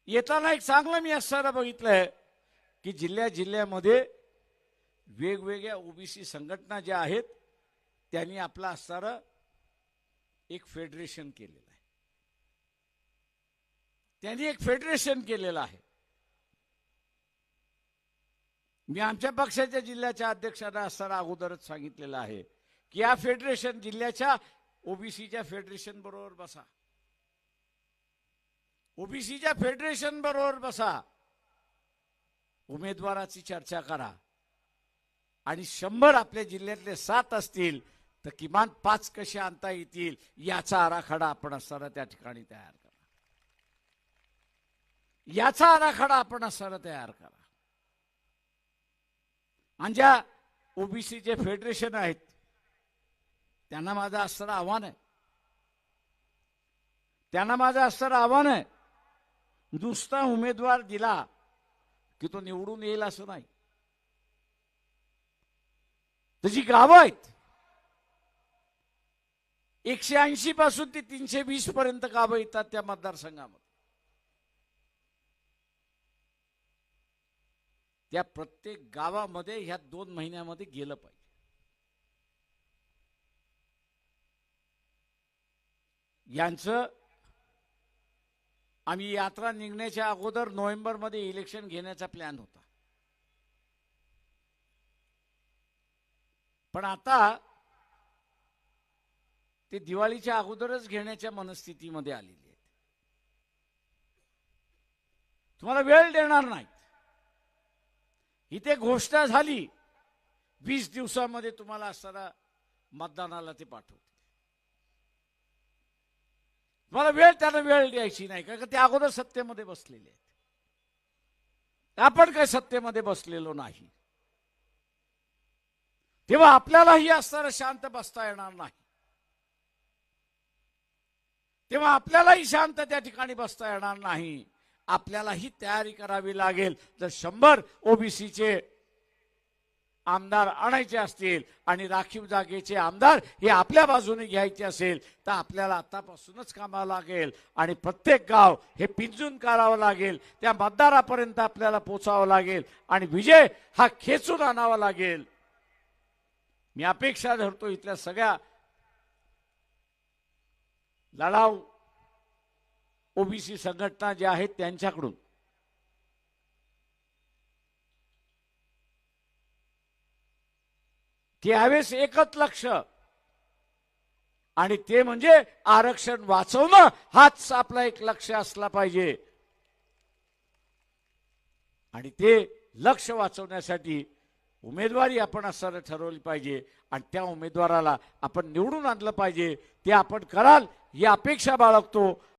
येताना एक चांगलं मी असताना बघितलंय की जिल्ह्यामध्ये वेगवेगळ्या ओबीसी संघटना ज्या आहेत त्यांनी आपला असणारं एक फेडरेशन केलेलं आहे. त्यांनी एक फेडरेशन केलेलं आहे. मी आमच्या पक्षाच्या जिल्ह्याच्या अध्यक्षांना असताना अगोदरच सांगितलेलं आहे की या फेडरेशन जिल्ह्याच्या ओबीसीच्या फेडरेशन बरोबर बसा, ओबीसीच्या फेडरेशन बरोबर बसा, उमेदवाराची चर्चा करा आणि 100 आपल्या जिल्ह्यातले 7 असतील तर किमान 5 कसे आणता येतील याचा आराखडा आपण असताना त्या ठिकाणी तयार करा. याचा आराखडा आपण असताना तयार करा. आणि ज्या ओबीसीचे फेडरेशन आहेत त्यांना माझं असणारं आव्हान आहे, नुसता उमेदवार दिला की तो निवडून येईल असं नाही. त्याची गावं आहेत 180 पासून ते 320 पर्यंत गावं येतात त्या मतदारसंघामध्ये. त्या प्रत्येक गावामध्ये ह्या 2 महिन्यामध्ये गेलं पाहिजे. यांचं आम्ही यात्रा निघण्याच्या अगोदर नोव्हेंबरमध्ये इलेक्शन घेण्याचा प्लॅन होता. पण आता ते दिवाळीच्या अगोदरच घेण्याच्या मनस्थितीमध्ये आलेली आहेत. तुम्हाला वेळ देणार नाही. इथे घोषणा झाली 20 दिवसामध्ये तुम्हाला असताना मतदानाला ते पाठवते. तुम्हाला त्यांना वेळ द्यायची नाही कारण ते अगोदर सत्तेमध्ये बसलेले आहेत. आपण काही सत्तेमध्ये बसलेलो नाही. तेव्हा आपल्यालाही असताना शांत बसता येणार नाही. तेव्हा आपल्यालाही शांत त्या ठिकाणी बसता येणार नाही. आपल्यालाही तयारी करावी लागेल. जर 100 ओबीसीचे आमदार आणायचे असतील आणि राखीव जागेचे आमदार हे आपल्या बाजूने घ्यायचे असेल तर आपल्याला आतापासूनच कामावं लागेल आणि प्रत्येक गाव हे पिंजून काढावं लागेल. त्या मतदारापर्यंत आपल्याला पोहोचावं लागेल आणि विजय हा खेचून आणावा लागेल. मी अपेक्षा धरतो इथल्या सगळ्या लढाऊ ओबीसी संघटना ज्या आहेत त्यांच्याकडून की यावेळेस एकच लक्ष आणि ते म्हणजे आरक्षण वाचवणं हाच आपला एक लक्ष असला पाहिजे. आणि ते लक्ष वाचवण्यासाठी उमेदवारी आपण असं ठरवली पाहिजे आणि त्या उमेदवाराला आपण निवडून आणलं पाहिजे. ते आपण कराल ही अपेक्षा बाळगतो